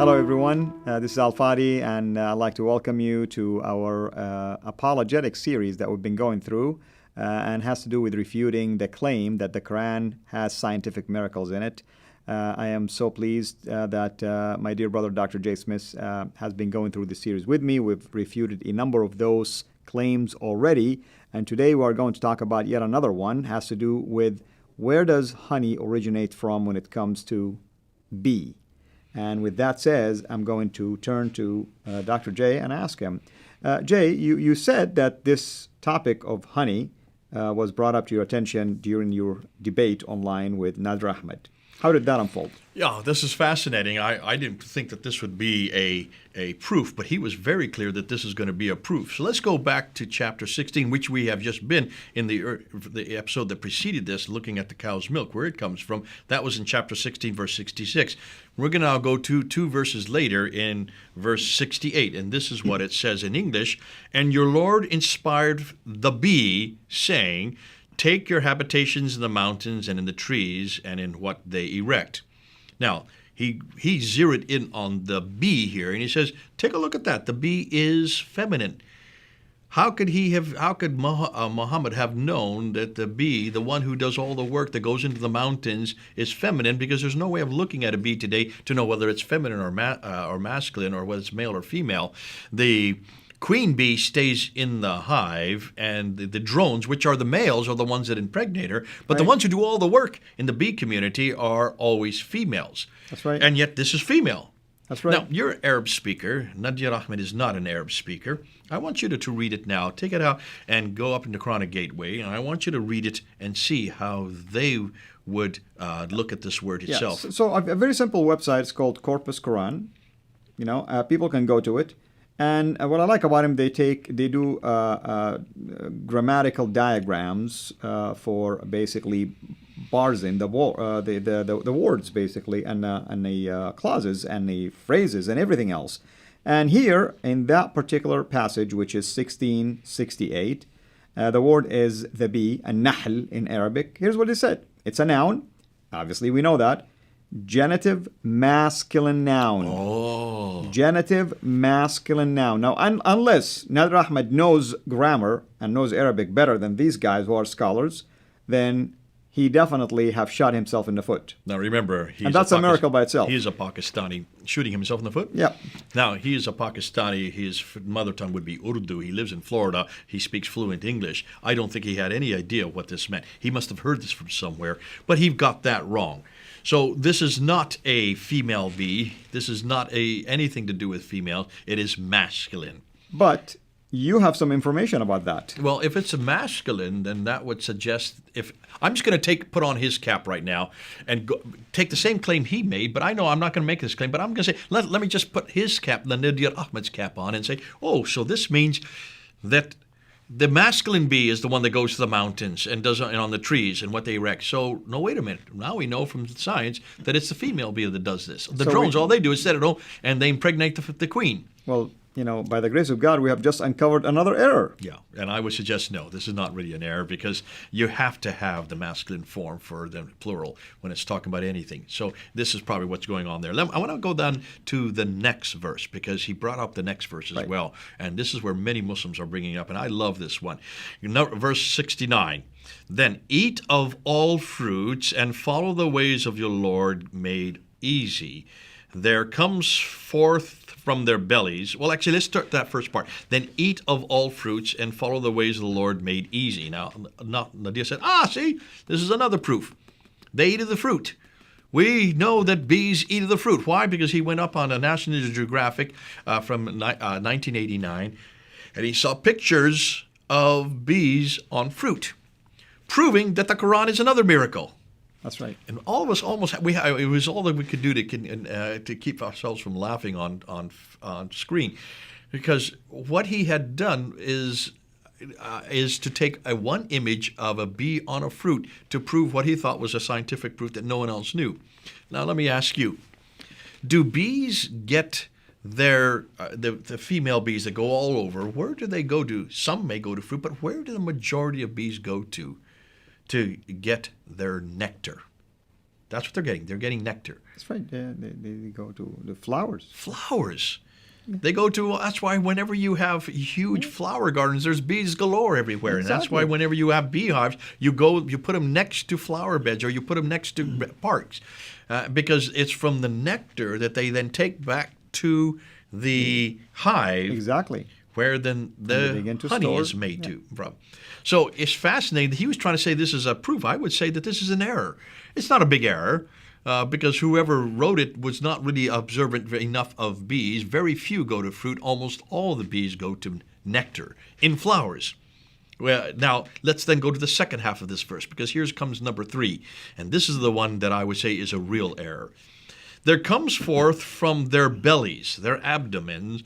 Hello, everyone. This is Al Fadi, and I'd like to welcome you to our apologetic series that we've been going through and has to do with refuting the claim that the Quran has scientific miracles in it. I am so pleased that my dear brother, Dr. Jay Smith, has been going through this series with me. We've refuted a number of those claims already, and today we are going to talk about yet another one. It has to do with where does honey originate from when it comes to bee. And with that said, I'm going to turn to Dr. Jay and ask him. Jay, you said that this topic of honey was brought up to your attention during your debate online with Nader Ahmed. How did that unfold? Yeah, this is fascinating. I didn't think that this would be a proof, but he was very clear that this is going to be a proof. So let's go back to chapter 16, which we have just been in the episode that preceded this, looking at the cow's milk, where it comes from. That was in chapter 16, verse 66. We're going to now go to two verses later in verse 68, and this is what it says in English. And your Lord inspired the bee, saying, take your habitations in the mountains and in the trees and in what they erect. Now, he zeroed in on the bee here, and he says, take a look at that. The bee is feminine. How could Muhammad have known that the bee, the one who does all the work that goes into the mountains, is feminine? Because there's no way of looking at a bee today to know whether it's feminine or masculine, or whether it's male or female. The queen bee stays in the hive, and the drones, which are the males, are the ones that impregnate her. But the ones who do all the work in the bee community are always females. That's right. And yet this is female. That's right. Now, you're an Arab speaker. Nader Ahmed is not an Arab speaker. I want you to read it now. Take it out and go up into Quranic Gateway, and I want you to read it and see how they would look at this word itself. Yes. So a very simple website is called Corpus Quran. People can go to it. And what I like about them, they do grammatical diagrams for basically parsing the words basically, and the clauses and the phrases and everything else. And here in that particular passage, which is 1668, the word is the bee, an-nahl in Arabic. Here's what it said. It's a noun. Obviously, we know that. Genitive masculine noun. Oh. Genitive masculine noun. Now, unless Nader Ahmed knows grammar and knows Arabic better than these guys who are scholars, then he definitely have shot himself in the foot. Now remember, and that's a miracle by itself. He is a Pakistani shooting himself in the foot? Yeah. Now, he is a Pakistani. His mother tongue would be Urdu. He lives in Florida. He speaks fluent English. I don't think he had any idea what this meant. He must have heard this from somewhere, but he got that wrong. So this is not a female bee. This is not anything to do with female. It is masculine. But you have some information about that. Well, if it's a masculine, then that would suggest I'm just going to put on his cap right now and take the same claim he made, but I know I'm not going to make this claim, but I'm going to say, let me just put his cap, the Nader Ahmed's cap on, and say, oh, so this means that the masculine bee is the one that goes to the mountains and does on the trees and what they erect. So, no, wait a minute. Now we know from science that it's the female bee that does this. The drones, all they do is set it home and they impregnate the queen. Well, by the grace of God, we have just uncovered another error. Yeah, and I would suggest no, this is not really an error, because you have to have the masculine form for the plural when it's talking about anything. So this is probably what's going on there. I want to go down to the next verse, because he brought up the next verse as well, and this is where many Muslims are bringing up, and I love this one. Verse 69. Then eat of all fruits and follow the ways of your Lord made easy. There comes forth from their bellies. Well, actually, let's start that first part. Then eat of all fruits and follow the ways of the Lord made easy. Now, Nadia said, see, this is another proof. They eat of the fruit. We know that bees eat of the fruit. Why? Because he went up on a National Geographic from 1989, and he saw pictures of bees on fruit, proving that the Quran is another miracle. That's right. And all of us it was all that we could do to keep ourselves from laughing on screen, because what he had done is to take one image of a bee on a fruit to prove what he thought was a scientific proof that no one else knew. Now let me ask you: do bees get the female bees that go all over? Where do they go to? Some may go to fruit, but where do the majority of bees go to get their nectar? That's what they're getting. They're getting nectar. That's right. They go to the flowers. Flowers. They go to, that's why whenever you have huge flower gardens, there's bees galore everywhere. And that's why Exactly. whenever you have beehives, you put them next to flower beds or you put them next to parks. Because it's from the nectar that they then take back to the hive. Exactly. Where then they begin the to honey store- is made from. So it's fascinating that he was trying to say this is a proof. I would say that this is an error. It's not a big error because whoever wrote it was not really observant enough of bees. Very few go to fruit. Almost all the bees go to nectar in flowers. Well, now let's then go to the second half of this verse because here comes number 3. And this is the one that I would say is a real error. There comes forth from their bellies, their abdomens,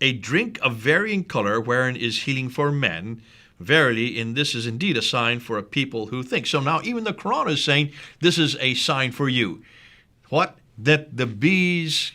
a drink of varying color wherein is healing for men. Verily, in this is indeed a sign for a people who think. So now even the Quran is saying this is a sign for you. What? That the bees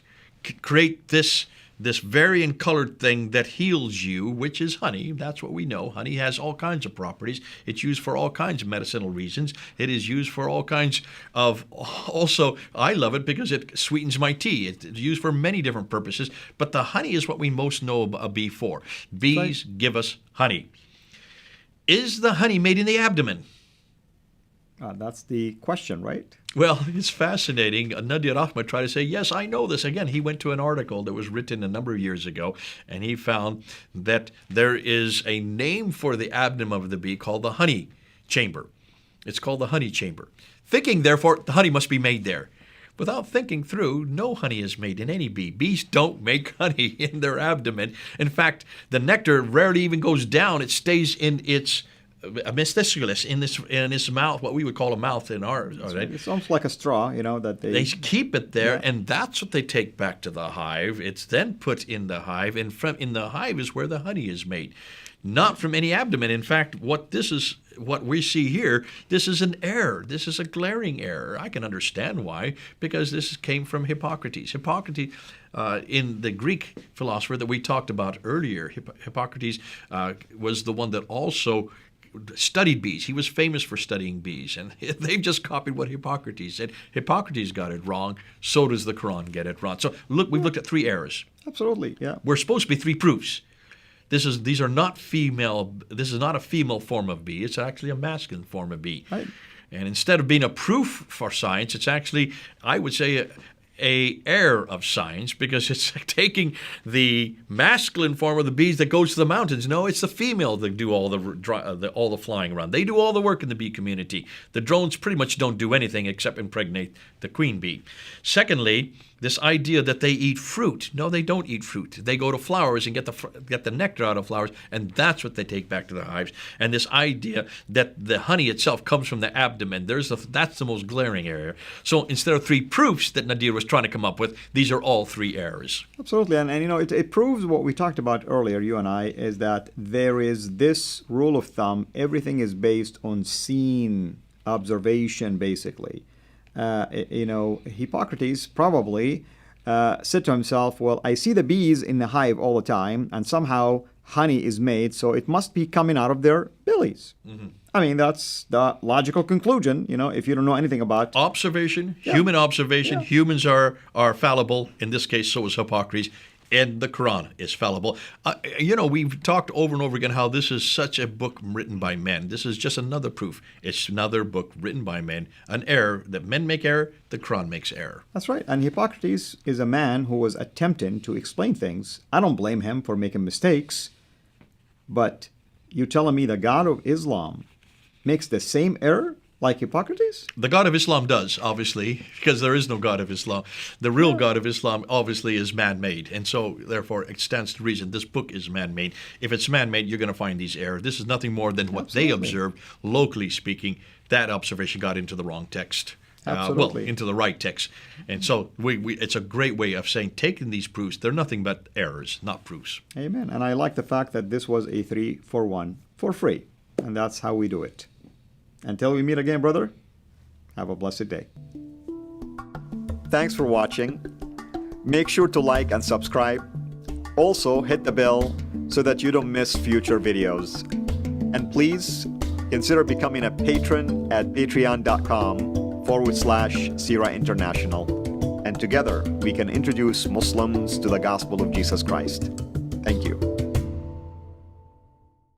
create this varying colored thing that heals you, which is honey. That's what we know. Honey has all kinds of properties. It's used for all kinds of medicinal reasons. It is used for all kinds of, also, I love it because it sweetens my tea. It's used for many different purposes, but the honey is what we most know a bee for. Bees give us honey. Is the honey made in the abdomen? That's the question, right? Well, it's fascinating. Nadir Ahmed tried to say, yes, I know this. Again, he went to an article that was written a number of years ago, and he found that there is a name for the abdomen of the bee called the honey chamber. It's called the honey chamber. Thinking, therefore, the honey must be made there. Without thinking through, no honey is made in any bee. Bees don't make honey in their abdomen. In fact, the nectar rarely even goes down. It stays in its mesticulatus, in its mouth, what we would call a mouth in ours. Right? It's almost like a straw, that They keep it there, and that's what they take back to the hive. It's then put in the hive, and in the hive is where the honey is made, not from any abdomen. In fact, what we see here, this is an error. This is a glaring error. I can understand why, because this came from Hippocrates. Hippocrates, in the Greek philosopher that we talked about earlier, Hippocrates was the one that also studied bees. He was famous for studying bees, and they've just copied what Hippocrates said. Hippocrates got it wrong. So does the Quran get it wrong. So look, we've looked at 3 errors. Absolutely, yeah. We're supposed to be 3 proofs. These are not female. This is not a female form of bee. It's actually a masculine form of bee. Right. And instead of being a proof for science, it's actually, I would say, a error of science, because it's taking the masculine form of the bees that goes to the mountains. No, it's the female that do all the flying around. They do all the work in the bee community. The drones pretty much don't do anything except impregnate the queen bee. Secondly, this idea that they eat fruit. No, they don't eat fruit. They go to flowers and get the nectar out of flowers, and that's what they take back to the hives. And this idea that the honey itself comes from the abdomen, that's the most glaring error. So instead of 3 proofs that Nadir was trying to come up with, these are all 3 errors. Absolutely. And it proves what we talked about earlier, you and I, is that there is this rule of thumb. Everything is based on seen observation, basically. Hippocrates probably said to himself, well, I see the bees in the hive all the time, and somehow honey is made, so it must be coming out of their bellies. Mm-hmm. I mean, that's the logical conclusion, if you don't know anything about observation, human observation. Yeah. Humans are fallible. In this case, so is Hippocrates. And the Quran is fallible. We've talked over and over again how this is such a book written by men. This is just another proof. It's another book written by men. An error that men make error, the Quran makes error. That's right. And Hippocrates is a man who was attempting to explain things. I don't blame him for making mistakes. But you telling me the God of Islam makes the same error like Hippocrates? The God of Islam does, obviously, because there is no God of Islam. The real God of Islam, obviously, is man-made. And so, therefore, it stands to reason this book is man-made. If it's man-made, you're going to find these errors. This is nothing more than what they observed, locally speaking. That observation got into the wrong text. Into the right text. And so it's a great way of saying, taking these proofs, they're nothing but errors, not proofs. Amen. And I like the fact that this was a 3-for-1 for free. And that's how we do it. Until we meet again, brother, have a blessed day. Thanks for watching. Make sure to like and subscribe. Also, hit the bell so that you don't miss future videos. And please consider becoming a patron at patreon.com facebook.com/Sira International. And together we can introduce Muslims to the gospel of Jesus Christ. Thank you.